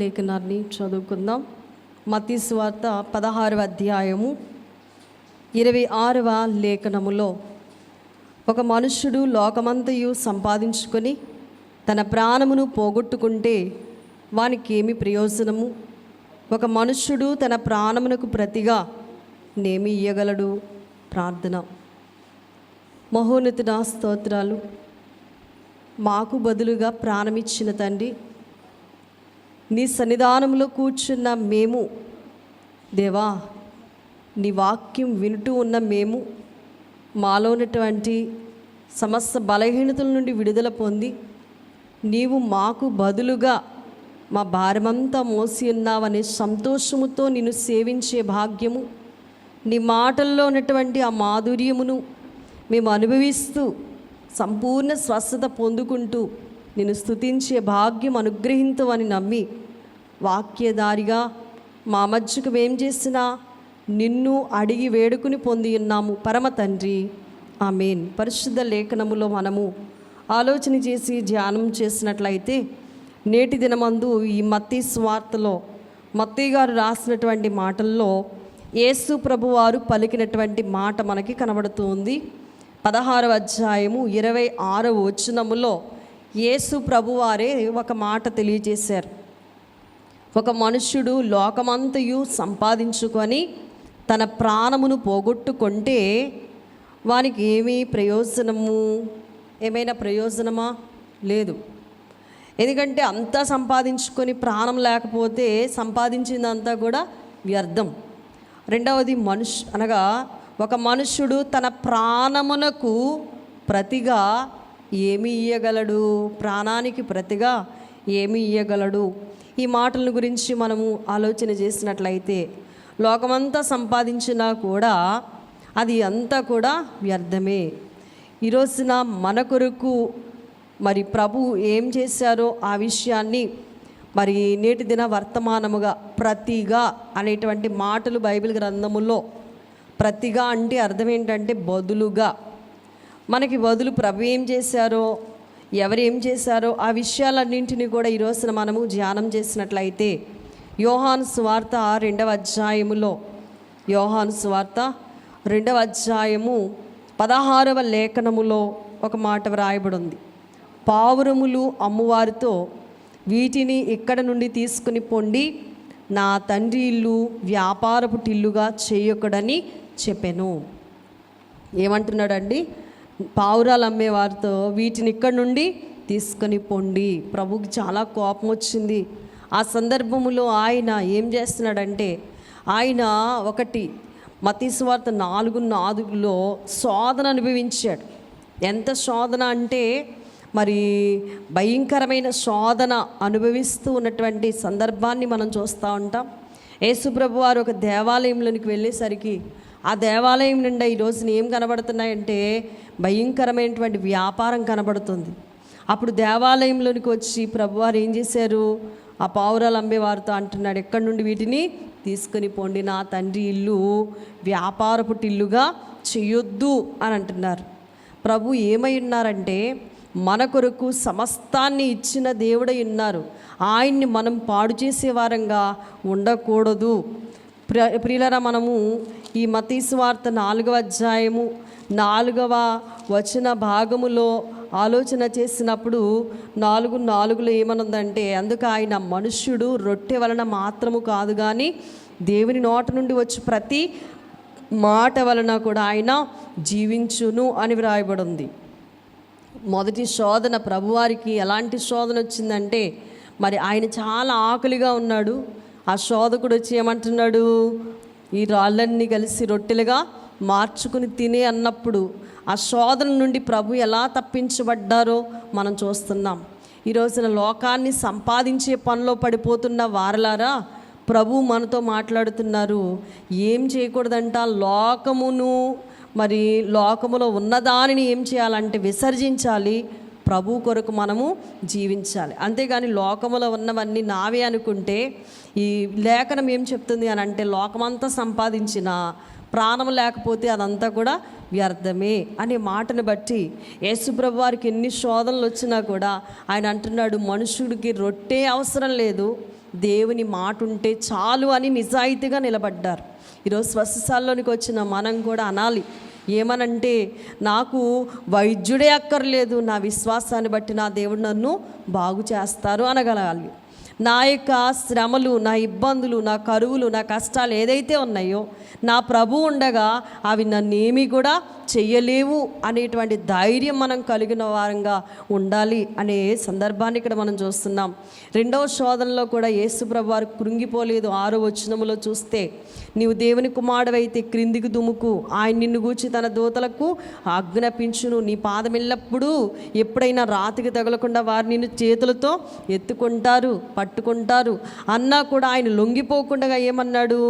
లేఖనాన్ని చదువుకుందాం. మత్తయి సువార్త 16వ అధ్యాయము 26వ లేఖనములో, ఒక మనుష్యుడు లోకమంతయు సంపాదించుకొని తన ప్రాణమును పోగొట్టుకుంటే వానికి ఏమి ప్రయోజనము? ఒక మనుష్యుడు తన ప్రాణమునకు ప్రతిగా నేమి ఇయ్యగలడు? ప్రార్థన. మహోన్నతుడా, స్తోత్రాలు. మాకు బదులుగా ప్రాణమిచ్చిన తండ్రి, నీ సన్నిధానంలో కూర్చున్న మేము దేవా, నీ వాక్యం వింటూ ఉన్న మేము మాలో ఉన్నటువంటి సమస్త బలహీనతల నుండి విడుదల పొంది నీవు మాకు బదులుగా మా భారమంతా మోసి ఉన్నావనే సంతోషముతో నిన్ను సేవించే భాగ్యము, నీ మాటల్లో ఉన్నటువంటి ఆ మాధుర్యమును మేము అనుభవిస్తూ సంపూర్ణ స్వస్థత పొందుకుంటూ నిన్ను స్తుతించే భాగ్యం అనుగ్రహించవని నమ్మి వాక్యదారిగా మా మధ్యకు ఏం చేసినా నిన్ను అడిగి వేడుకుని పొంది ఉన్నాము పరమ తండ్రి. ఆమేన్. పరిశుద్ధ లేఖనములో మనము ఆలోచన చేసి ధ్యానం చేసినట్లయితే, నేటి దినమందు ఈ మత్తయి సువార్తలో మత్తయి గారు రాసినటువంటి మాటల్లో యేసు ప్రభువారు పలికినటువంటి మాట మనకి కనబడుతుంది. 16వ అధ్యాయము 26వ వచనములో యేసు ప్రభువారే ఒక మాట తెలియజేశారు. ఒక మనుష్యుడు లోకమంతయు సంపాదించుకొని తన ప్రాణమును పోగొట్టుకుంటే వానికి ఏమీ ప్రయోజనము? ఏమైనా ప్రయోజనమా? లేదు. ఎందుకంటే అంతా సంపాదించుకొని ప్రాణం లేకపోతే సంపాదించిందంతా కూడా వ్యర్థం. రెండవది అనగా ఒక మనుష్యుడు తన ప్రాణమునకు ప్రతిగా ఏమి ఇయ్యగలడు? ప్రాణానికి ప్రతిగా ఏమి ఇయ్యగలడు? ఈ మాటల గురించి మనము ఆలోచన చేసినట్లయితే, లోకమంతా సంపాదించినా కూడా అది అంతా కూడా వ్యర్థమే. ఈరోజున మన కొరకు మరి ప్రభు ఏం చేశారో ఆ విషయాన్ని మరి నేటి దిన వర్తమానముగా ప్రతిగా అనేటువంటి మాటలు బైబిల్ గ్రంథములో, ప్రతిగా అంటే అర్థం ఏంటంటే బదులుగా, మనకి బదులు ప్రభు ఏం చేశారో, ఎవరు ఏం చేశారో ఆ విషయాలన్నింటినీ కూడా ఈరోజున మనము ధ్యానం చేసినట్లయితే, యోహాను సువార్త 2వ అధ్యాయములో, యోహాను సువార్త 2వ అధ్యాయము 16వ లేఖనములో ఒక మాట వ్రాయబడి ఉంది. పావురములు అమ్మువారితో వీటిని ఇక్కడ నుండి తీసుకుని పొండి, నా తండ్రి ఇల్లు వ్యాపారపు టిల్లుగా చేయకూడని చెప్పాను. ఏమంటున్నాడండి? పావురాలు అమ్మేవారితో వీటిని ఇక్కడ నుండి తీసుకొని పొండి. ప్రభుకి చాలా కోపం వచ్చింది. ఆ సందర్భములో ఆయన ఏం చేస్తున్నాడంటే, ఆయన మత్తయి సువార్త 4:4లో శోధన అనుభవించాడు. ఎంత శోధన అంటే మరి భయంకరమైన శోధన అనుభవిస్తూ ఉన్నటువంటి సందర్భాన్ని మనం చూస్తూ ఉంటాం. యేసుప్రభు వారు ఒక దేవాలయంలోనికి వెళ్ళేసరికి ఆ దేవాలయం నిండా ఈ రోజున ఏం కనబడుతున్నాయంటే భయంకరమైనటువంటి వ్యాపారం కనబడుతుంది. అప్పుడు దేవాలయంలోనికి వచ్చి ప్రభువారు ఏం చేశారు? ఆ పావురాలు అమ్మేవారితో అంటున్నాడు, ఎక్కడి నుండి వీటిని తీసుకుని పోండి, నా తండ్రి ఇల్లు వ్యాపారపు టిల్లుగా చేయొద్దు అని అంటున్నారు. ప్రభు ఏమై ఉన్నారంటే, మన కొరకు సమస్తాన్ని ఇచ్చిన దేవుడై ఉన్నారు. ఆయన్ని మనం పాడు చేసే వారంగా ఉండకూడదు. ప్రియులరా, మనము ఈ మత్తయి సువార్త 4వ అధ్యాయము 4వ వచన భాగములో ఆలోచన చేసినప్పుడు 4:4లో ఏమనుందంటే, అందుకు ఆయన మనుష్యుడు రొట్టె వలన మాత్రము కాదు కానీ దేవుని నోట నుండి వచ్చి ప్రతి మాట వలన కూడా ఆయన జీవించును అని వ్రాయబడి ఉంది. మొదటి శోధన ప్రభువారికి ఎలాంటి శోధన వచ్చిందంటే, మరి ఆయన చాలా ఆకలిగా ఉన్నాడు. ఆ శోధకుడు వచ్చి ఏమంటున్నాడు? ఈ రాళ్ళన్నీ కలిసి రొట్టెలుగా మార్చుకుని తినే అన్నప్పుడు ఆ శోధన నుండి ప్రభు ఎలా తప్పించబడ్డారో మనం చూస్తున్నాం. ఈ రోజున లోకాన్ని సంపాదించే పనిలో పడిపోతున్న వారలారా, ప్రభు మనతో మాట్లాడుతున్నారు. ఏం చేయకూడదంట? లోకములో ఉన్నదానిని ఏం చేయాలంటే విసర్జించాలి. ప్రభు కొరకు మనము జీవించాలి. అంతేగాని లోకములో ఉన్నవన్నీ నావే అనుకుంటే, ఈ లేఖనం ఏం చెప్తుంది అని అంటే, లోకమంతా సంపాదించిన ప్రాణం లేకపోతే అదంతా కూడా వ్యర్థమే అనే మాటను బట్టి యేసుప్రభు వారికి ఎన్ని శోధనలు వచ్చినా కూడా ఆయన అంటున్నాడు, మనుషుడికి రొట్టె అవసరం లేదు, దేవుని మాట ఉంటే చాలు అని నిజాయితీగా నిలబడ్డారు. ఈరోజు స్వస్థశాలలోనికి వచ్చిన మనం కూడా అనాలి, ఏమనంటే నాకు వైద్యుడే అక్కర్లేదు, నా విశ్వాసాన్ని బట్టి నా దేవుడు నన్ను బాగు చేస్తారు అనగలగాలి. నా యొక్క శ్రమలు, నా ఇబ్బందులు, నా కరువులు, నా కష్టాలు ఏదైతే ఉన్నాయో నా ప్రభు ఉండగా అవి నన్నేమీ కూడా చెయ్యలేవు అనేటువంటి ధైర్యం మనం కలిగిన వారంగా ఉండాలి అనే సందర్భాన్ని ఇక్కడ మనం చూస్తున్నాం. రెండవ శోధనలో కూడా యేసు ప్రభు వారు కృంగిపోలేదు. 6వ వచనములో చూస్తే, నీవు దేవుని కుమారుడవైతే క్రిందికి దుముకు, ఆయన నిన్ను గూర్చి తన దూతలకు ఆజ్ఞాపించును, నీ పాదం ఎల్లప్పుడూ ఎప్పుడైనా రాతికి తగలకుండా వారు నిన్ను చేతులతో ఎత్తుకుంటారు, పట్టుకుంటారు అన్నా కూడా ఆయన లొంగిపోకుండా ఏమన్నాడు,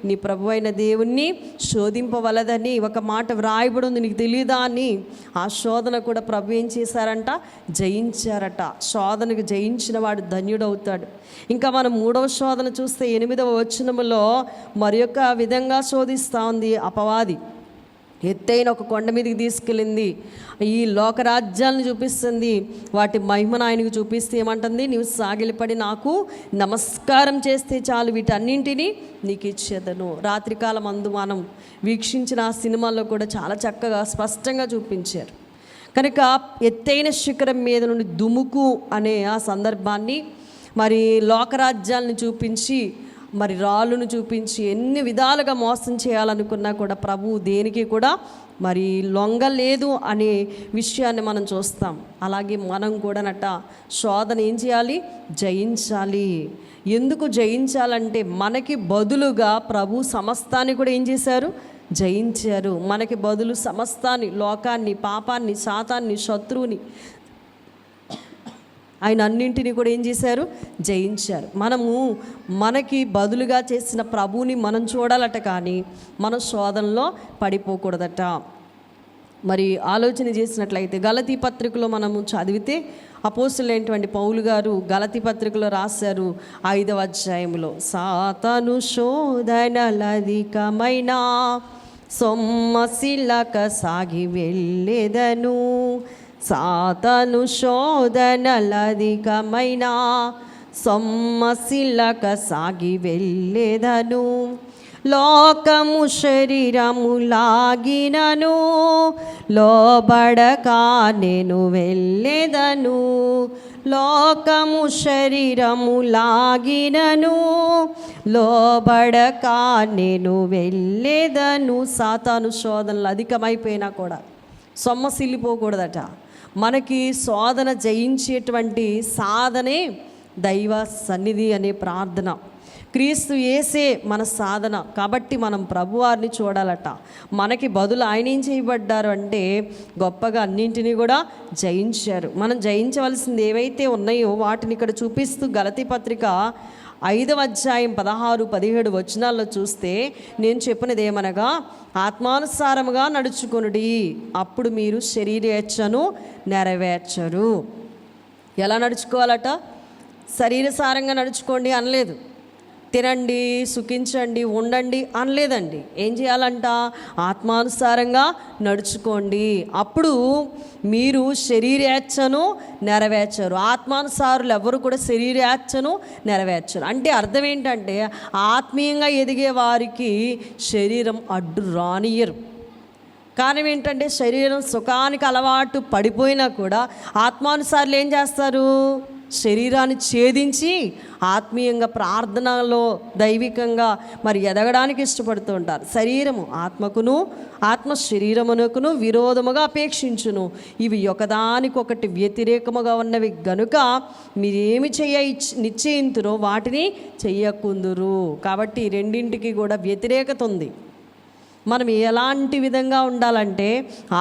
నీ ప్రభు అయిన దేవుణ్ణి శోధింపవలదని ఒక మాట వ్రాయబడి ఉంది, నీకు తెలియదా అని. ఆ శోధన కూడా ప్రభు ఏం చేశారంట, జయించారట. శోధనకు జయించిన వాడు ధన్యుడవుతాడు. ఇంకా మనం 3వ శోధన చూస్తే 8వ వచనములో మరి యొక్క విధంగా శోధిస్తూ ఉంది అపవాది. ఎత్తైన ఒక కొండ మీదకి తీసుకెళ్ళింది, ఈ లోకరాజ్యాలను చూపిస్తుంది, వాటి మహిమను ఆయనకు చూపిస్తే ఏమంటుంది, నీవు సాగిలిపడి నాకు నమస్కారం చేస్తే చాలు, వీటన్నింటినీ నీకు ఇచ్చేదను. రాత్రికాలం అందు మనం వీక్షించిన ఆ సినిమాల్లో కూడా చాలా చక్కగా స్పష్టంగా చూపించారు. కనుక ఎత్తైన శిఖరం మీద నుండి దుముకు అనే ఆ సందర్భాన్ని మరి లోకరాజ్యాలను చూపించి, మరి రాళ్ళను చూపించి ఎన్ని విధాలుగా మోసం చేయాలనుకున్నా కూడా ప్రభువు దేనికి కూడా మరి లొంగలేదు అనే విషయాన్ని మనం చూస్తాం. అలాగే మనం కూడా శోధన ఏం చేయాలి, జయించాలి. ఎందుకు జయించాలంటే మనకి బదులుగా ప్రభు సమస్తాన్ని కూడా ఏం చేశారు, జయించారు. మనకి బదులు సమస్తాన్ని, లోకాన్ని, పాపాన్ని, శాతాన్ని, శత్రువుని, ఆయన అన్నింటినీ కూడా ఏం చేశారు, జయించారు. మనకి బదులుగా చేసిన ప్రభువుని మనం చూడాలట, కానీ మన శోధనలో పడిపోకూడదట. మరి ఆలోచన చేసినట్లయితే గలతీ పత్రికలో మనము చదివితే అపోస్తలుడైనటువంటి పౌలు గారు గలతీ పత్రికలో రాశారు 5వ అధ్యాయంలో, సాతాను శోధనలధికమైన సొమ్మసిల్లక సాగి వెళ్ళేదను, సాతాను శోధనలధికమైన సొమ్మసిల్లక సాగి వెళ్ళేదను, లోకము శరీరము లాగినను లోబడక నేను వెళ్ళేదను, లోకము శరీరము లాగినను లోబడక నేను వెళ్ళేదను. సాతాను శోధనలు అధికమైపోయినా కూడా సొమ్మసిల్లిపోకూడదట. మనకి శోధన జయించేటువంటి సాధనే దైవ సన్నిధి అనే ప్రార్థన. క్రీస్తు యేసే మన సాధన. కాబట్టి మనం ప్రభువారిని చూడాలట. మనకి బదులు ఆయన ఏం చేయబడ్డారు అంటే గొప్పగా అన్నింటినీ కూడా జయించారు. మనం జయించవలసింది ఏవైతే ఉన్నాయో వాటిని ఇక్కడ చూపిస్తూ గలతీ పత్రిక 5వ అధ్యాయం 16-17 వచనాల్లో చూస్తే, నేను చెప్పినది ఏమనగా, ఆత్మానుసారముగా నడుచుకొనుడి, అప్పుడు మీరు శరీరేచ్ఛను నెరవేర్చరు. ఎలా నడుచుకోవాలట? శరీరసారంగా నడుచుకోండి అనలేదు, తినండి, సుఖించండి, ఉండండి అనలేదండి. ఏం చేయాలంట? ఆత్మానుసారంగా నడుచుకోండి, అప్పుడు మీరు శరీరేచ్ఛను నెరవేర్చరు. ఆత్మానుసారులు ఎవరు కూడా శరీరేచ్ఛను నెరవేర్చరు. అంటే అర్థం ఏంటంటే ఆత్మీయంగా ఎదిగే వారికి శరీరం అడ్డు రానియరు. కారణం ఏంటంటే శరీరం సుఖానికి అలవాటు పడిపోయినా కూడా ఆత్మానుసారులు ఏం చేస్తారు? శరీరాన్ని ఛేదించి ఆత్మీయంగా ప్రార్థనలో దైవికంగా మరి ఎదగడానికి ఇష్టపడుతూ ఉంటారు. శరీరము ఆత్మకును, ఆత్మ శరీరమునకును విరోధముగా అపేక్షించును, ఇవి ఒకదానికొకటి వ్యతిరేకముగా ఉన్నవి గనుక మీరేమి నిశ్చయింతురో వాటిని చెయ్యకుందురు. కాబట్టి రెండింటికి కూడా వ్యతిరేకత ఉంది. మనం ఎలాంటి విధంగా ఉండాలంటే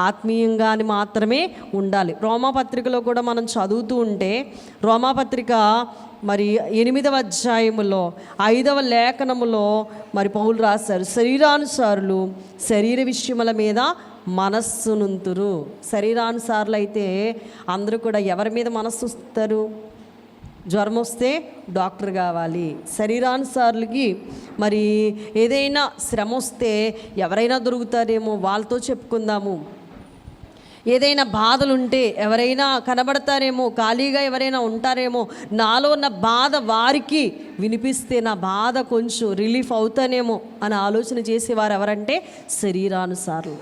ఆత్మీయంగాని మాత్రమే ఉండాలి. రోమాపత్రికలో కూడా మనం చదువుతూ ఉంటే, రోమాపత్రిక మరి 8వ అధ్యాయములో 5వ లేఖనములో మరి పౌలు రాశారు, శరీరానుసారులు శరీర విషయముల మీద మనస్సునుంతురు. శరీరానుసారులు అయితే అందరూ కూడా ఎవరి మీద మనస్సు ఉంచుతారు? జ్వరం వస్తే డాక్టర్ కావాలి. శరీరానుసారులకి మరి ఏదైనా శ్రమ వస్తే ఎవరైనా దొరుకుతారేమో, వాళ్ళతో చెప్పుకుందాము. ఏదైనా బాధలుంటే ఎవరైనా కనబడతారేమో, ఖాళీగా ఎవరైనా ఉంటారేమో, నాలో ఉన్న బాధ వారికి వినిపిస్తే నా బాధ కొంచెం రిలీఫ్ అవుతానేమో అని ఆలోచన చేసేవారు ఎవరంటే శరీరానుసారులు.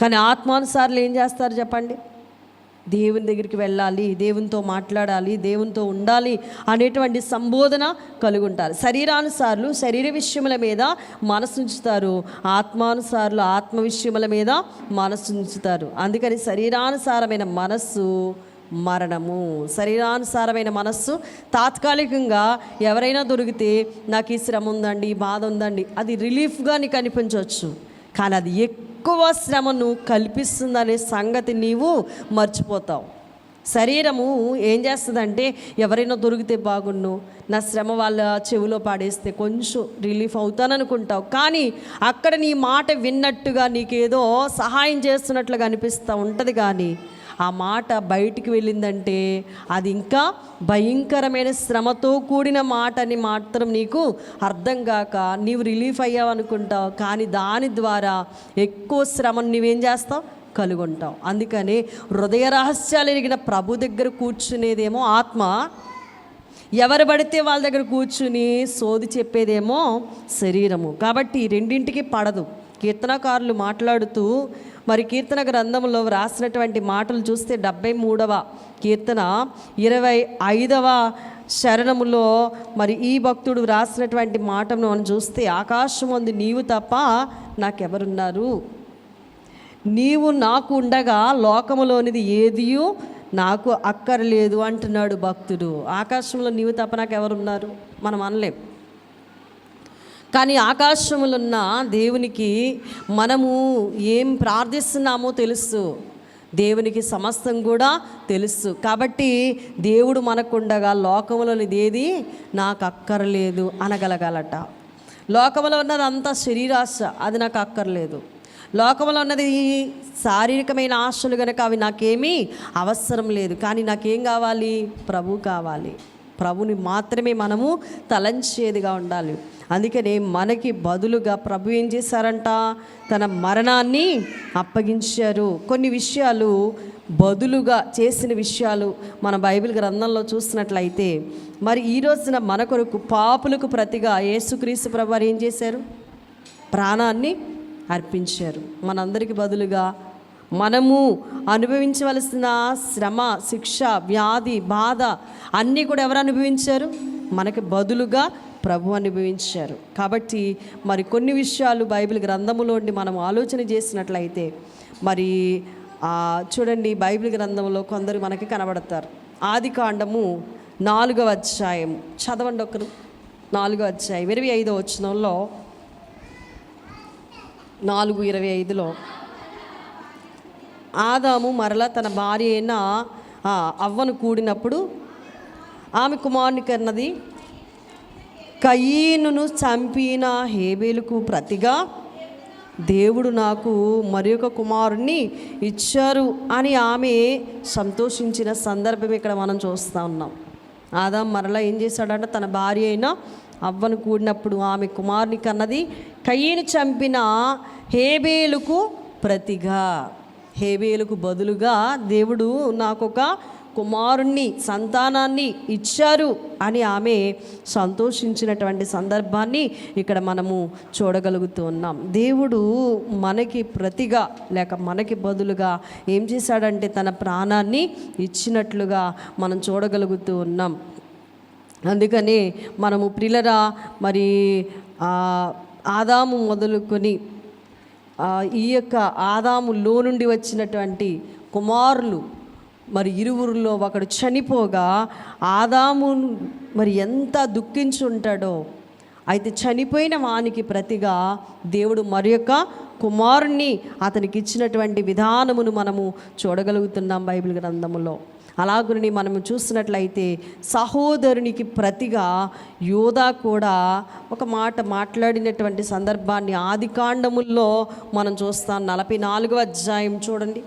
కానీ ఆత్మానుసారులు ఏం చేస్తారు చెప్పండి? దేవుని దగ్గరికి వెళ్ళాలి, దేవునితో మాట్లాడాలి, దేవునితో ఉండాలి అనేటువంటి సంబోధన కలిగి ఉంటారు. శరీరానుసారులు శరీర విషయముల మీద మనసు ఉంచుతారు, ఆత్మానుసారులు ఆత్మ విషయముల మీద మనసు ఉంచుతారు. అందుకని శరీరానుసారమైన మనస్సు మరణము. శరీరానుసారమైన మనస్సు తాత్కాలికంగా ఎవరైనా దొరికితే నాకు ఈ శ్రమ ఉందండి, ఈ బాధ ఉందండి, అది రిలీఫ్గా నీకు అనిపించవచ్చు. కానీ అది ఎక్కువ శ్రమను కల్పిస్తుందనే సంగతి నీవు మర్చిపోతావు. శరీరము ఏం చేస్తుందంటే ఎవరైనా దొరికితే బాగుండు, నా శ్రమ వాళ్ళ చెవిలో పాడేస్తే కొంచెం రిలీఫ్ అవుతాననుకుంటావు. కానీ అక్కడ నీ మాట విన్నట్టుగా నీకేదో సహాయం చేస్తున్నట్లుగా అనిపిస్తూ ఉంటుంది. కానీ ఆ మాట బయటికి వెళ్ళిందంటే అది ఇంకా భయంకరమైన శ్రమతో కూడిన మాట అని మాత్రం నీకు అర్థం కాక నీవు రిలీఫ్ అయ్యావు అనుకుంటావు. కానీ దాని ద్వారా ఎక్కువ శ్రమను నువ్వేం చేస్తావు? కలుగుంటావు. అందుకని హృదయ రహస్యాలు ఎరిగిన ప్రభు దగ్గర కూర్చునేదేమో ఆత్మ, ఎవరు పడితే వాళ్ళ దగ్గర కూర్చుని సోది చెప్పేదేమో శరీరము. కాబట్టి రెండింటికి పడదు. కీర్తనకారులు మాట్లాడుతూ మరి కీర్తన గ్రంథంలో రాసినటువంటి మాటలు చూస్తే 73వ కీర్తన 25వ శరణములో మరి ఈ భక్తుడు రాసినటువంటి మాటను మనం చూస్తే, ఆకాశమందు నీవు తప్ప నాకెవరున్నారు, నీవు నాకు ఉండగా లోకములోనిది ఏదియూ నాకు అక్కర్లేదు అంటున్నాడు భక్తుడు. ఆకాశంలో నీవు తప్ప నాకు ఎవరున్నారు మనం అనలేం. కానీ ఆకాశములున్న దేవునికి మనము ఏం ప్రార్థిస్తున్నామో తెలుసు, దేవునికి సమస్తం కూడా తెలుసు. కాబట్టి దేవుడు మనకుండగా లోకములోనిది ఏది నాకు అక్కర్లేదు అనగలగలట. లోకంలో ఉన్నది అంతా శరీరాశ, అది నాకు అక్కర్లేదు. లోకంలో ఉన్నది శారీరకమైన ఆశలు కనుక అవి నాకేమీ అవసరం లేదు. కానీ నాకేం కావాలి? ప్రభు కావాలి. ప్రభుని మాత్రమే మనము తలంచేదిగా ఉండాలి. అందుకనే మనకి బదులుగా ప్రభు ఏం చేశారంట? తన మరణాన్ని అప్పగించారు. కొన్ని విషయాలు బదులుగా చేసిన విషయాలు మన బైబిల్ గ్రంథంలో చూసినట్లయితే, మరి ఈ రోజున మన కొరకు పాపులకు ప్రతిగా యేసుక్రీస్తు ప్రభు వారు ఏం చేశారు? ప్రాణాన్ని అర్పించారు. మనందరికి బదులుగా మనము అనుభవించవలసిన శ్రమ, శిక్ష, వ్యాధి, బాధ అన్నీ కూడా ఎవరు అనుభవించారు? మనకి బదులుగా ప్రభు అనుభవించారు. కాబట్టి మరి కొన్ని విషయాలు బైబిల్ గ్రంథములోండి మనం ఆలోచన చేసినట్లయితే, మరి చూడండి బైబిల్ గ్రంథంలో కొందరు మనకి కనబడతారు. ఆదికాండము 4వ అధ్యాయం చదవండి ఒకరు. 4వ అధ్యాయం 25వ వచనంలో, 4:25లో ఆదాము మరలా తన భార్య అయిన అవ్వను కూడినప్పుడు ఆమె కుమారుని కన్నది. కయీనును చంపిన హేబేలుకు ప్రతిగా దేవుడు నాకు మరి ఒక కుమారుణ్ణి ఇచ్చారు అని ఆమె సంతోషించిన సందర్భం ఇక్కడ మనం చూస్తూ ఉన్నాం. ఆదాం మరలా ఏం చేశాడంటే తన భార్య అయిన అవ్వను కూడినప్పుడు ఆమె కుమారుని కన్నది. కయీను చంపిన హేబేలుకు ప్రతిగా, హేబేలుకు బదులుగా దేవుడు నాకొక కుమారుణ్ణి, సంతానాన్ని ఇచ్చారు అని ఆమె సంతోషించినటువంటి సందర్భాన్ని ఇక్కడ మనము చూడగలుగుతూ ఉన్నాం. దేవుడు మనకి ప్రతిగా లేక మనకి బదులుగా ఏం చేశాడంటే తన ప్రాణాన్ని ఇచ్చినట్లుగా మనం చూడగలుగుతూ ఉన్నాం. అందుకని మనము ప్రియులరా, మరి ఆదాము మొదలుకొని ఈ యొక్క ఆదాములో నుండి వచ్చినటువంటి కుమారులు మరి ఇరువురిలో ఒకడు చనిపోగా ఆదాము మరి ఎంత దుఃఖించి ఉంటాడో, అయితే చనిపోయిన వానికి ప్రతిగా దేవుడు మరి యొక్క కుమారుణ్ణి అతనికి ఇచ్చినటువంటి విధానమును మనము చూడగలుగుతున్నాం బైబిల్ గ్రంథములో. అలాగుని మనము చూసినట్లయితే సహోదరునికి ప్రతిగా యోధా కూడా ఒక మాట మాట్లాడినటువంటి సందర్భాన్ని ఆదికాండముల్లో మనం చూస్తాం. 44వ అధ్యాయం చూడండి,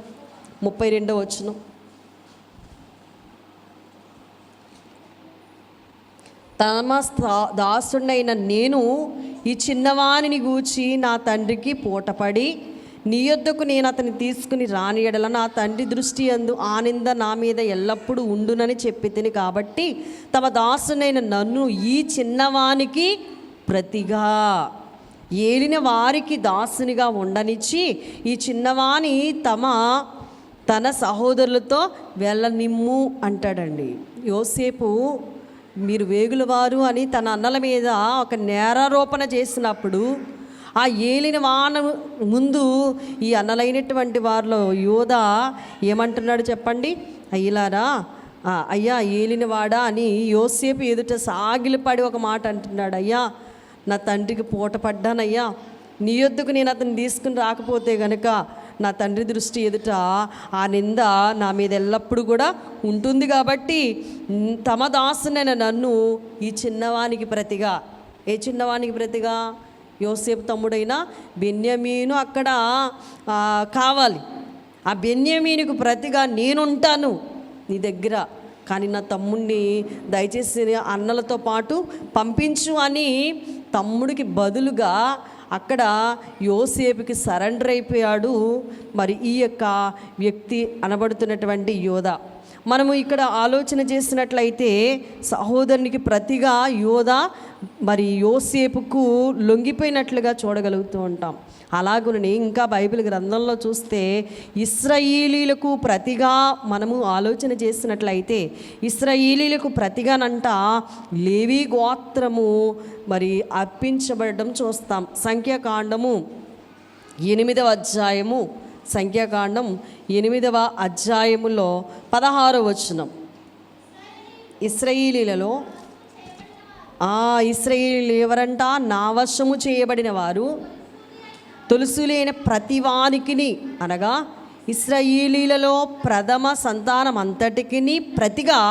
32వ వచనం. తమ దాసుడైన నేను ఈ చిన్నవానిని గూర్చి నా తండ్రికి పూటపడి నీ యొద్దకు నేను అతన్ని తీసుకుని రాని ఎడల నా తండ్రి దృష్టి యందు ఆ నింద నా మీద ఎల్లప్పుడూ ఉండునని చెప్పి తిని, కాబట్టి తమ దాసునైన నన్ను ఈ చిన్నవానికి ప్రతిగా ఏలిన వారికి దాసునిగా ఉండనిచ్చి ఈ చిన్నవాని తన సహోదరులతో వెళ్ళనిమ్ము అంటాడండి. యోసేపు మీరు వేగులవారు అని తన అన్నల మీద ఒక నేరారోపణ చేసినప్పుడు ఆ ఏలిన వాన ముందు ఈ అన్నలైనటువంటి వారిలో యోధా ఏమంటున్నాడు చెప్పండి? అయ్యలారా, అయ్యా ఏలినవాడా అని యోసేపు ఎదుట సాగిలపడి ఒక మాట అంటున్నాడు. అయ్యా నా తండ్రికి పూట పడ్డానయ్యా, నీ యొద్దకు నేను అతన్ని తీసుకుని రాకపోతే గనుక నా తండ్రి దృష్టి ఎదుట ఆ నింద నా మీద ఎల్లప్పుడూ కూడా ఉంటుంది. కాబట్టి తమ దాసునైన నన్ను ఈ చిన్నవానికి ప్రతిగా, ఏ చిన్నవానికి ప్రతిగా? యోసేపు తమ్ముడైన బెన్యామీను అక్కడ కావాలి. ఆ బెన్యామీనుకు ప్రతిగా నేనుంటాను నీ దగ్గర, కానీ నా తమ్ముడిని దయచేసి అన్నలతో పాటు పంపించు అని తమ్ముడికి బదులుగా అక్కడ యోసేపుకి సరెండర్ అయిపోయాడు మరి ఈ యొక్క వ్యక్తి అనబడుతున్నటువంటి యోధా. మనము ఇక్కడ ఆలోచన చేసినట్లయితే సహోదరునికి ప్రతిగా యోధా మరి యోసేపుకు లొంగిపోయినట్లుగా చూడగలుగుతూ ఉంటాం. అలాగునని ఇంకా బైబిల్ గ్రంథంలో చూస్తే ఇశ్రాయేలీలకు ప్రతిగా మనము ఆలోచన చేసినట్లయితే ఇశ్రాయేలీలకు ప్రతిగానంట లేవీ గోత్రము మరి అర్పించబడడం చూస్తాం. సంఖ్యాకాండము 8వ అధ్యాయము, సంఖ్యాకాండం 8వ అధ్యాయములో 16వ వచనం. ఇశ్రాయేలీలలో ఇశ్రాయేలీలు ఎవరంట? నా వశము చేయబడిన వారు, తొలుసులైన ప్రతివానికిని అనగా ఇశ్రాయేలీలలో ప్రథమ సంతానం అంతటికి ప్రతిగా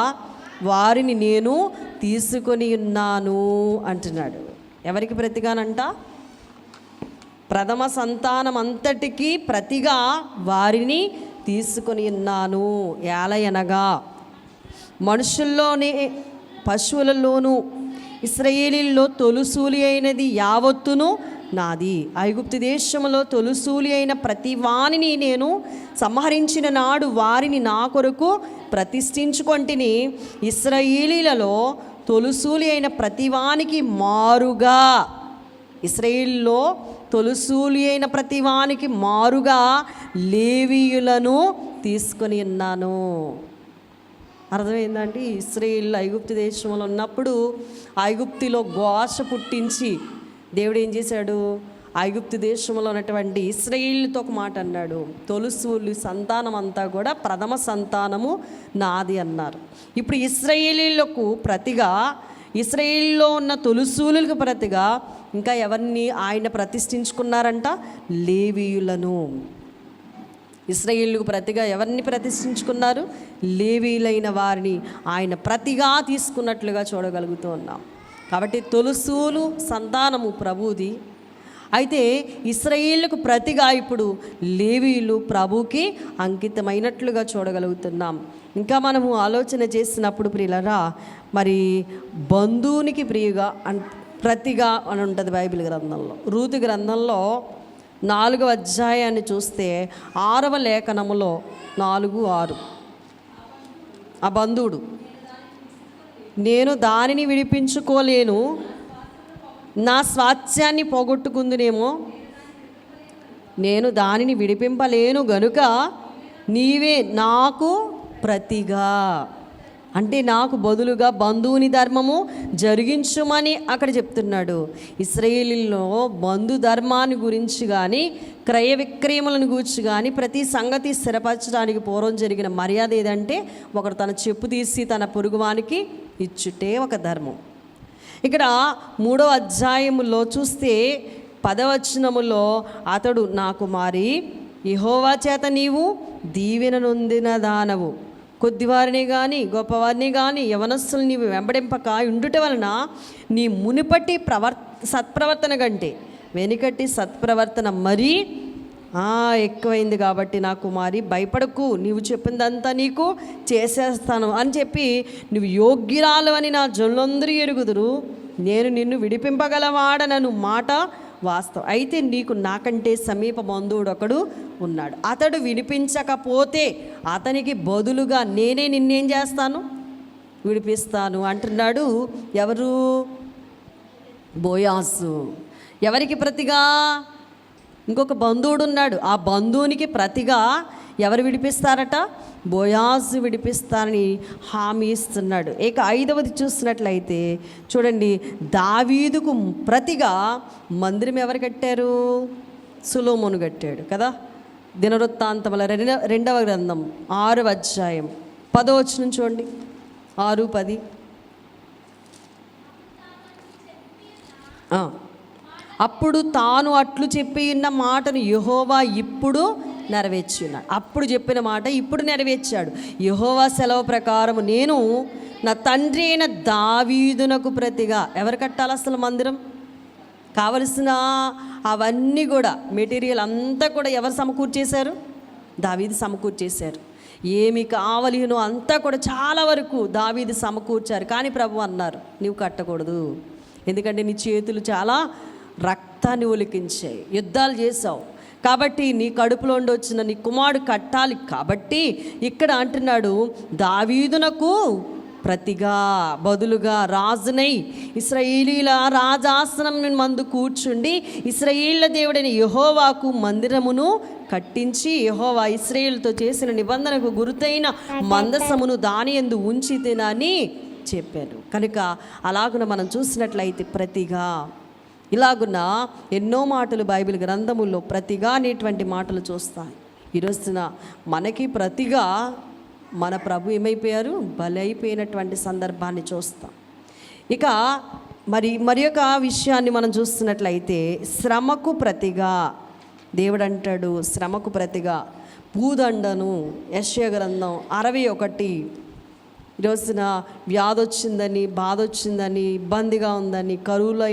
వారిని నేను తీసుకొని ఉన్నాను అంటున్నాడు. ఎవరికి ప్రతిగానంట? ప్రథమ సంతానం అంతటికి ప్రతిగా వారిని తీసుకొని ఉన్నాను. ఏలయనగా మనుషుల్లోనే పశువులలోనూ ఇశ్రాయేలీల్లో తొలుసూలి అయినది యావత్తును నాది. ఐగుప్తు దేశంలో తొలుసూలి అయిన ప్రతి వానిని నేను సంహరించిన నాడు వారిని నా కొరకు ప్రతిష్ఠించుకొంటిని. ఇశ్రాయేలీలలో తొలుసూలి అయిన ప్రతివానికి మారుగా, ఇశ్రాయేల్లో తొలుసూలి అయిన ప్రతివానికి మారుగా లేవీయులను తీసుకొని ఉన్నాను. అర్థమైందండి? ఇశ్రాయేలు ఐగుప్తు దేశంలో ఉన్నప్పుడు ఐగుప్తులో ఘోష పుట్టించి దేవుడు ఏం చేశాడు? ఐగుప్తు దేశంలో ఉన్నటువంటి ఇశ్రాయేలుతో ఒక మాట అన్నాడు, తొలుసూలు సంతానం అంతా కూడా ప్రథమ సంతానము నాది అన్నారు. ఇప్పుడు ఇశ్రాయేలీలకు ప్రతిగా, ఇశ్రాయేల్లో ఉన్న తొలుసూలులకు ప్రతిగా ఇంకా ఎవరిని ఆయన ప్రతిష్ఠించుకున్నారంట? లేవీయులను. ఇశ్రాయేలుకు ప్రతిగా ఎవరిని ప్రతిష్ఠించుకున్నారు? లేవీయులైన వారిని ఆయన ప్రతిగా తీసుకున్నట్లుగా చూడగలుగుతూ ఉన్నాం. కాబట్టి తొలుసూలు సంతానము ప్రభుది. అయితే ఇశ్రాయేలుకు ప్రతిగా ఇప్పుడు లేవీయులు ప్రభుకి అంకితమైనట్లుగా చూడగలుగుతున్నాం. ఇంకా మనము ఆలోచన చేసినప్పుడు ప్రియులరా, మరి బంధువునికి ప్రతిగా అని ఉంటుంది బైబిల్ గ్రంథంలో. రూతు గ్రంథంలో 4వ అధ్యాయాన్ని చూస్తే 6వ లేఖనములో 4:6 ఆ బంధువుడు, నేను దానిని విడిపించుకోలేను, నా స్వాస్థ్యాన్ని పోగొట్టుకుందునేమో, నేను దానిని విడిపింపలేను గనుక నీవే నాకు ప్రతిగా, అంటే నాకు బదులుగా బంధువుని ధర్మము జరిగించుమని అక్కడ చెప్తున్నాడు. ఇశ్రాయేలీలో బంధు ధర్మాన్ని గురించి కానీ క్రయ విక్రయములను గురించి కానీ ప్రతి సంగతి స్థిరపరచడానికి పూర్వం జరిగిన మర్యాద ఏదంటే ఒకడు తన చెప్పు తీసి తన పొరుగువానికి ఇచ్చుటే ఒక ధర్మం. ఇక్కడ 3వ అధ్యాయములో చూస్తే 10వ వచనములో అతడు నా కుమారి యెహోవా చేత నీవు దీవెన నొందిన దానవు, కొద్దివారిని కానీ గొప్పవారిని కానీ యవనస్తులు నీవు వెంబడింపక ఉండుట వలన నీ మునుపటి సత్ప్రవర్తన కంటే వెనుకటి సత్ప్రవర్తన మరీ ఎక్కువైంది. కాబట్టి నా కుమారి భయపడకు, నీవు చెప్పిందంతా నీకు చేసేస్తాను అని చెప్పి నువ్వు యోగ్యురాలు అని నా జనులందరూ ఎరుగుదురు, నేను నిన్ను విడిపింపగలవాడనను మాట వాస్తవం. అయితే నీకు నాకంటే సమీప బంధువుడు ఒకడు ఉన్నాడు, అతడు వినిపించకపోతే అతనికి బదులుగా నేనే నిన్నేం చేస్తాను, విడిపిస్తాను అంటున్నాడు. ఎవరు? బోయాజు. ఎవరికి ప్రతిగా? ఇంకొక బంధువుడు ఉన్నాడు, ఆ బంధువునికి ప్రతిగా ఎవరు విడిపిస్తారట? బోయాజు విడిపిస్తారని హామీ ఇస్తున్నాడు. ఇక 5వది చూసినట్లయితే చూడండి, దావీదుకు ప్రతిగా మందిరం ఎవరు కట్టారు? సొలొమోను కట్టాడు కదా. దినవృత్తాంతముల 2వ గ్రంథం 6వ అధ్యాయం 10వ వచనం చూడండి. 6:10. అప్పుడు తాను అట్లు చెప్పి ఉన్న మాటను యెహోవా ఇప్పుడు నెరవేర్చున్నాడు. అప్పుడు చెప్పిన మాట ఇప్పుడు నెరవేర్చాడు. యెహోవా సెలవు ప్రకారం నేను నా తండ్రి అయిన దావీదునకు ప్రతిగా ఎవరు కట్టాలి అసలు మందిరం? కావలసిన అవన్నీ కూడా మెటీరియల్ అంతా కూడా ఎవరు సమకూర్చేశారు? దావీదు సమకూర్చేశారు. ఏమి కావలినో అంతా కూడా చాలా వరకు దావీదు సమకూర్చారు. కానీ ప్రభు అన్నారు, నీవు కట్టకూడదు, ఎందుకంటే నీ చేతులు చాలా రక్తాన్ని ఒలికించాయి, యుద్ధాలు చేసావు, కాబట్టి నీ కడుపులో ఉండి వచ్చిన నీ కుమారుడు కట్టాలి. కాబట్టి ఇక్కడ అంటున్నాడు, దావీదునకు ప్రతిగా బదులుగా రాజునై ఇశ్రాయేలీల రాజాసనం మందు కూర్చుండి ఇశ్రాయేళ్ల దేవుడైన యెహోవాకు మందిరమును కట్టించి యెహోవా ఇశ్రాయేలుతో చేసిన నిబంధనకు గుర్తైన మందసమును దాని యందు ఉంచితేనని చెప్పారు. కనుక అలాగున మనం చూసినట్లయితే ప్రతిగా ఇలాగున్న ఎన్నో మాటలు బైబిల్ గ్రంథముల్లో ప్రతిగా అనేటువంటి మాటలు చూస్తాయి. ఈరోజున మనకి ప్రతిగా మన ప్రభు ఏమైపోయారు? బలైపోయినటువంటి సందర్భాన్ని చూస్తాం. ఇక మరి ఒక విషయాన్ని మనం చూస్తున్నట్లయితే శ్రమకు ప్రతిగా దేవుడు అంటాడు, శ్రమకు ప్రతిగా పూదండను. యెషయా గ్రంథం 61. ఈరోజున వ్యాధి వచ్చిందని, బాధ వచ్చిందని, ఇబ్బందిగా ఉందని, కరువులు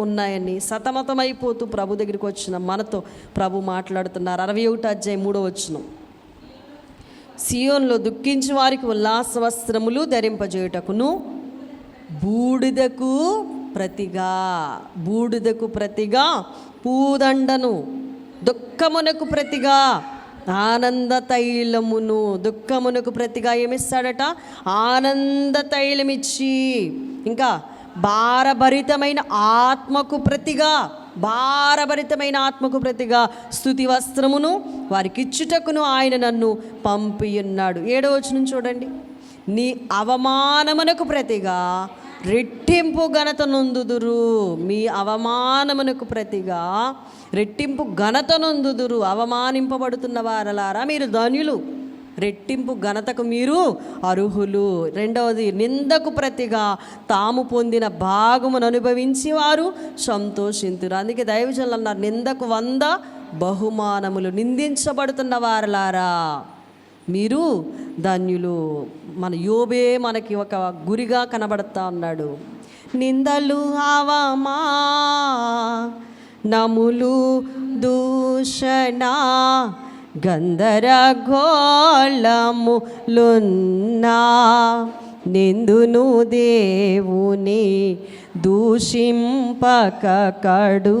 ఉన్నాయని సతమతమైపోతూ ప్రభు దగ్గరికి వచ్చిన మనతో ప్రభు మాట్లాడుతున్నారు. 61 అధ్యాయం 3వ వచనం. సియోన్లో దుఃఖించి వారికి ఉల్లాస వస్త్రములు ధరింపజేయుటకును బూడిదకు ప్రతిగా పూదండను, దుఃఖమునకు ప్రతిగా ఆనంద తైలమును. దుఃఖమునకు ప్రతిగా ఏమిస్తాడట? ఆనంద తైలం ఇచ్చి, ఇంకా భారభరితమైన ఆత్మకు ప్రతిగా స్తుతి వస్త్రమును వారికి ఇచ్చుటకును ఆయన నన్ను పంపియున్నాడు. 7వ వచనం చూడండి. నీ అవమానమునకు ప్రతిగా రెట్టింపు ఘనత నొందుదురు. మీ అవమానమునకు ప్రతిగా రెట్టింపు ఘనత నొందుదురు. అవమానింపబడుతున్న వారలారా మీరు ధన్యులు, రెట్టింపు ఘనతకు మీరు అర్హులు. 2వది, నిందకు ప్రతిగా తాము పొందిన భాగమును అనుభవించి వారు సంతోషింతురు. అందుకే దైవజనులు అన్నారు, నిందకు 100 బహుమానములు. నిందించబడుతున్న వారలారా మీరు ధన్యులు. మన యోబే మనకి ఒక గురిగా కనబడతా ఉన్నాడు. నిందలు అవమానములు దూషణ గందరగోళములున్నా నిందును దేవుని దూషింపక కడు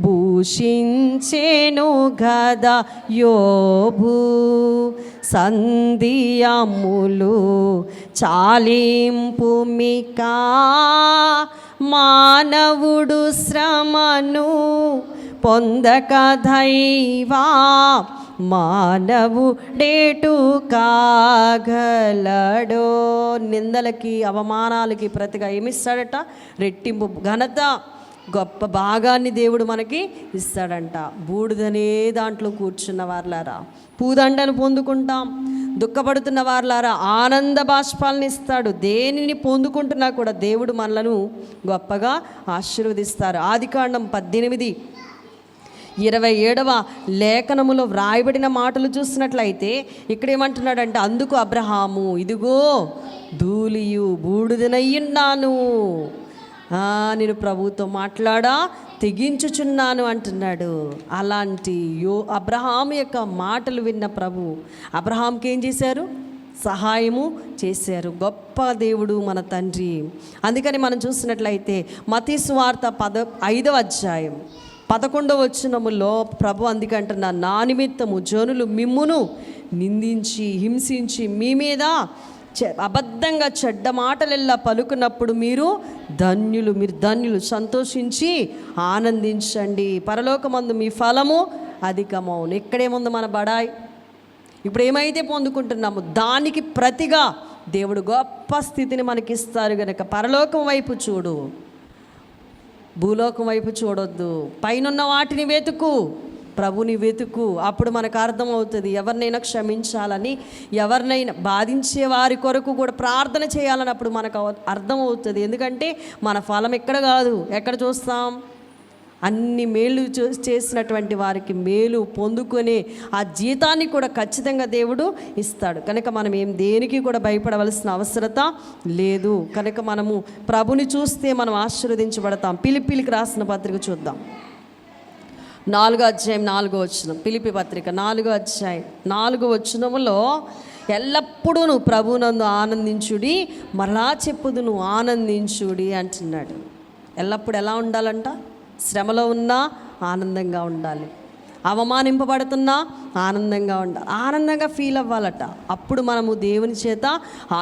భూషించెను గదా యోబు. సంధియములు చాలింపు మికా మానవుడు శ్రమను పొందక దైవా మానవుడేటు కాగలడో. నిందలకి అవమానాలకి ప్రతిగా ఏమిస్తాడట? రెట్టింపు ఘనత, గొప్ప భాగాన్ని దేవుడు మనకి ఇస్తాడంట. బూడిదనే దాంట్లో కూర్చున్న వారులారా పూదండను పొందుకుంటాం. దుఃఖపడుతున్న వారులారా ఆనంద బాష్పాలను ఇస్తాడు. దేనిని పొందుకుంటున్నా కూడా దేవుడు మనలను గొప్పగా ఆశీర్వదిస్తారు. ఆదికాండం 18:27 లేఖనములో వ్రాయబడిన మాటలు చూసినట్లయితే ఇక్కడ ఏమంటున్నాడంటే, అందుకు అబ్రహాము ఇదిగో ధూళియు బూడిదనయ్యున్నాను, నేను ప్రభువుతో మాట్లాడా తెగించుచున్నాను అంటున్నాడు. అలాంటి అబ్రహాము యొక్క మాటలు విన్న ప్రభు అబ్రహాంకి ఏం చేశారు? సహాయము చేశారు. గొప్ప దేవుడు మన తండ్రి. అందుకని మనం చూసినట్లయితే మత్తయి సువార్త 5వ అధ్యాయం 11వ వచనములో ప్రభు అందుకే అంటున్నా, నా నిమిత్తము జనులు మిమ్మును నిందించి హింసించి మీ మీద అబద్ధంగా చెడ్డ మాటలెల్లా పలుకున్నప్పుడు మీరు ధన్యులు, సంతోషించి ఆనందించండి, పరలోకమందు మీ ఫలము అధికమవును. ఇక్కడేముంది మన బడాయి? ఇప్పుడు ఏమైతే పొందుకుంటున్నామో దానికి ప్రతిగా దేవుడు గొప్ప స్థితిని మనకిస్తారు గనక పరలోకం వైపు చూడు, భూలోకం వైపు చూడొద్దు. పైనున్న వాటిని వెతుకు, ప్రభుని వెతుకు. అప్పుడు మనకు అర్థమవుతుంది ఎవరినైనా క్షమించాలని, ఎవరినైనా బాధించే వారి కొరకు కూడా ప్రార్థన చేయాలని అప్పుడు మనకు అర్థమవుతుంది. ఎందుకంటే మన ఫలం ఎక్కడ కాదు, ఎక్కడ చూస్తాం? అన్ని మేలు చేసినటువంటి వారికి మేలు పొందుకొని ఆ జీతాన్ని కూడా ఖచ్చితంగా దేవుడు ఇస్తాడు. కనుక మనం దేనికి కూడా భయపడవలసిన అవసరత లేదు. కనుక మనము ప్రభుని చూస్తే మనం ఆశీర్వదించబడతాం. పిలిపిలికి రాసిన పత్రిక చూద్దాం, 4వ అధ్యాయం 4వ వచనం. పిలిపి పత్రిక 4వ అధ్యాయం 4వ వచనములో ఎల్లప్పుడూ నువ్వు ప్రభునందు ఆనందించుడి, మరలా చెప్పుదును ఆనందించుడి అంటున్నాడు. ఎల్లప్పుడు ఎలా ఉండాలంట? శ్రమలో ఉన్నా ఆనందంగా ఉండాలి, అవమానింపబడుతున్నా ఆనందంగా ఉండాలి, ఆనందంగా ఫీల్ అవ్వాలట. అప్పుడు మనము దేవుని చేత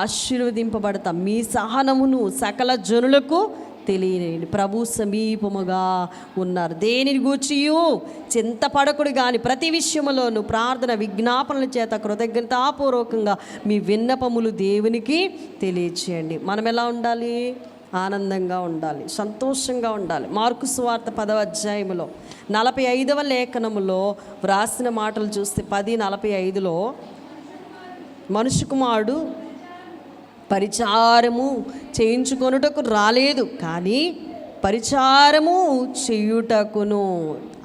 ఆశీర్వదింపబడతాం. మీ సహనమును సకల జనులకు తెలియని ప్రభు సమీపముగా ఉన్నారు. దేనిని గూర్చియు చింతపడకుడు కానీ ప్రతి విషయములోను ప్రార్థన విజ్ఞాపనల చేత కృతజ్ఞతాపూర్వకంగా మీ విన్నపములు దేవునికి తెలియచేయండి. మనం ఎలా ఉండాలి? ఆనందంగా ఉండాలి, సంతోషంగా ఉండాలి. మార్కు సువార్త 10వ అధ్యాయములో 45వ లేఖనములో వ్రాసిన మాటలు చూస్తే 10:45లో మనుష్య కుమారుడు పరిచారము చేయించుకొనుటకు రాలేదు, కానీ పరిచారము చేయుటకును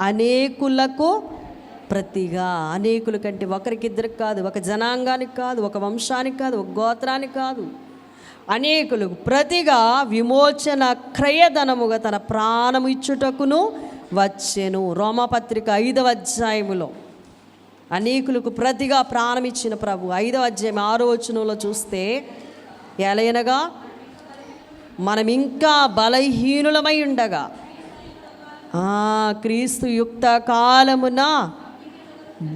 అనేకులకు ప్రతిగా. అనేకుల కంటే ఒకరికిద్దరికి కాదు, ఒక జనాంగానికి కాదు, ఒక వంశానికి కాదు, ఒక గోత్రానికి కాదు, అనేకులకు ప్రతిగా విమోచన క్రయధనముగా తన ప్రాణము ఇచ్చుటకును వచ్చెను. రోమాపత్రిక 5వ అధ్యాయములో అనేకులకు ప్రతిగా ప్రాణం ఇచ్చిన ప్రభు 5వ అధ్యాయం 6వ వచనంలో చూస్తే, ఎలయనగా మనం ఇంకా బలహీనులమై ఉండగా క్రీస్తు యుక్త కాలమున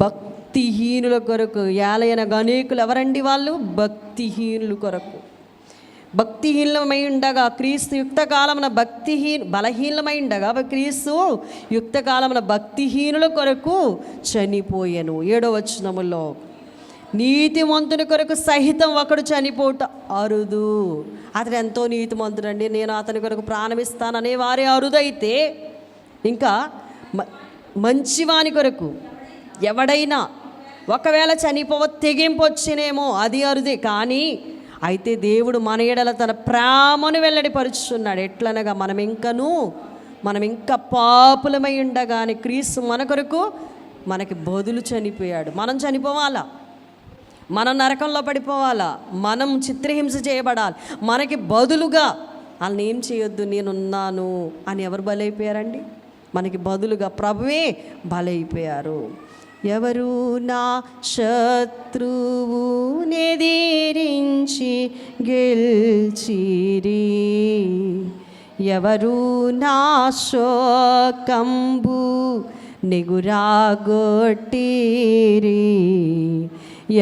భక్తిహీనుల కొరకు, ఏలయనగా అనేకులు ఎవరండి? వాళ్ళు భక్తిహీనుల కొరకు. భక్తిహీనమై ఉండగా క్రీస్తు యుక్త కాలమున బలహీనమై ఉండగా క్రీస్తు యుక్త కాలమున భక్తిహీనుల కొరకు చనిపోయాను. 7వ వచనములో నీతిమంతుని కొరకు సహితం ఒకడు చనిపోట అరుదు. అతడు ఎంతో నీతిమంతుడండి, నేను అతని కొరకు ప్రాణమిస్తాననే వారే అరుదైతే, ఇంకా మంచివాని కొరకు ఎవడైనా ఒకవేళ తెగింపు వచ్చినేమో అది అరుదే. కానీ అయితే దేవుడు మన ఎడల తన ప్రేమను వెల్లడిపరుచున్నాడు. ఎట్లనగా మనం ఇంకా పాపులమై ఉండగానే క్రీస్తు మన కొరకు మనకి బదులు చనిపోయాడు. మనం చనిపోవాలా? మనం నరకంలో పడిపోవాలా? మనం చిత్రహింస చేయబడాలి? మనకి బదులుగా వాళ్ళని ఏం చేయొద్దు, నేనున్నాను అని ఎవరు బలైపోయారండి? మనకి బదులుగా ప్రభువే బలైపోయారు. ఎవరు నా శత్రువు నెదిరించి గెల్చిరి, ఎవరు నా శోకంబు నెగురాగొట్టిరి,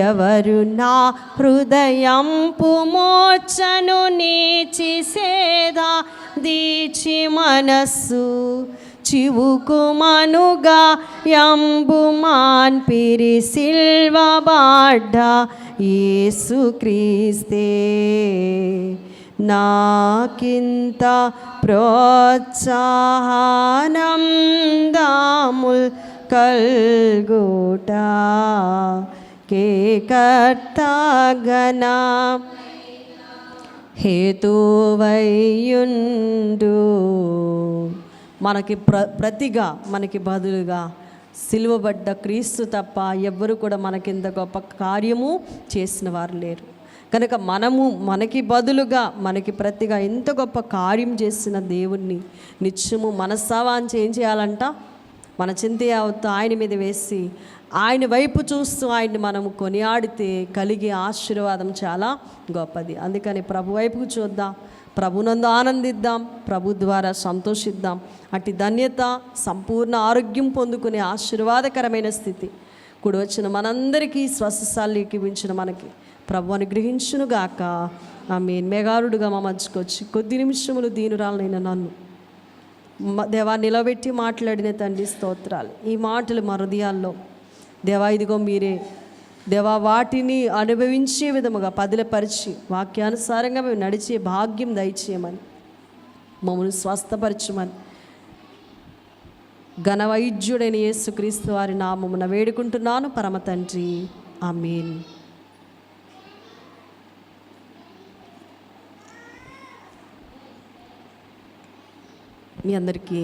ఎవరు నా హృదయంపు మోచను నీచి సేదా దీచి మనస్సు చివుకుమనుగా యంబుమాన్ పిరి సిల్వబాడ్డ యేసు క్రీస్తే నాకింత ప్రోత్సాహానందముల్ కల్గుట కేకర్తగనా హేతువయ్యుండు. మనకి ప్రతిగా మనకి బదులుగా సిలువబడ్డ క్రీస్తు తప్ప ఎవ్వరు కూడా మనకింత గొప్ప కార్యము చేసిన వారు లేరు. కనుక మనకి బదులుగా మనకి ప్రతిగా ఎంత గొప్ప కార్యం చేసిన దేవుణ్ణి నిత్యము మనస్సావాంచి ఏం చేయాలంట? మన చింత యావత్తు ఆయన మీద వేసి ఆయన వైపు చూస్తూ ఆయన్ని మనము కొనియాడితే కలిగే ఆశీర్వాదం చాలా గొప్పది. అందుకని ప్రభు వైపుకు చూద్దాం, ప్రభునందు ఆనందిద్దాం, ప్రభు ద్వారా సంతోషిద్దాం. అట్టి ధన్యత, సంపూర్ణ ఆరోగ్యం పొందుకునే ఆశీర్వాదకరమైన స్థితి కూడి వచ్చిన మనందరికీ స్వస్థశాలకి మించిన మనకి ప్రభు అనుగ్రహించునుగాక. ఆమేన్. మేఘారుడుగా మా మధ్యకు వచ్చి కొద్ది నిమిషములు దీనురాలనైన నన్ను దేవా నిలబెట్టి మాట్లాడిన తండ్రి స్తోత్రాలు. ఈ మాటలు మా హృదయాల్లో దేవా ఇదిగో మీరే దేవా వాటిని అనుభవించే విధముగా పదిలపరిచి వాక్యానుసారంగా మేము నడిచే భాగ్యం దయచేయమని, మమ్మల్ని స్వస్థపరచమని ఘనవైద్యుడైన యేసుక్రీస్తు వారి నామమున వేడుకుంటున్నాను పరమ తండ్రి. ఆమేన్. మీ అందరికీ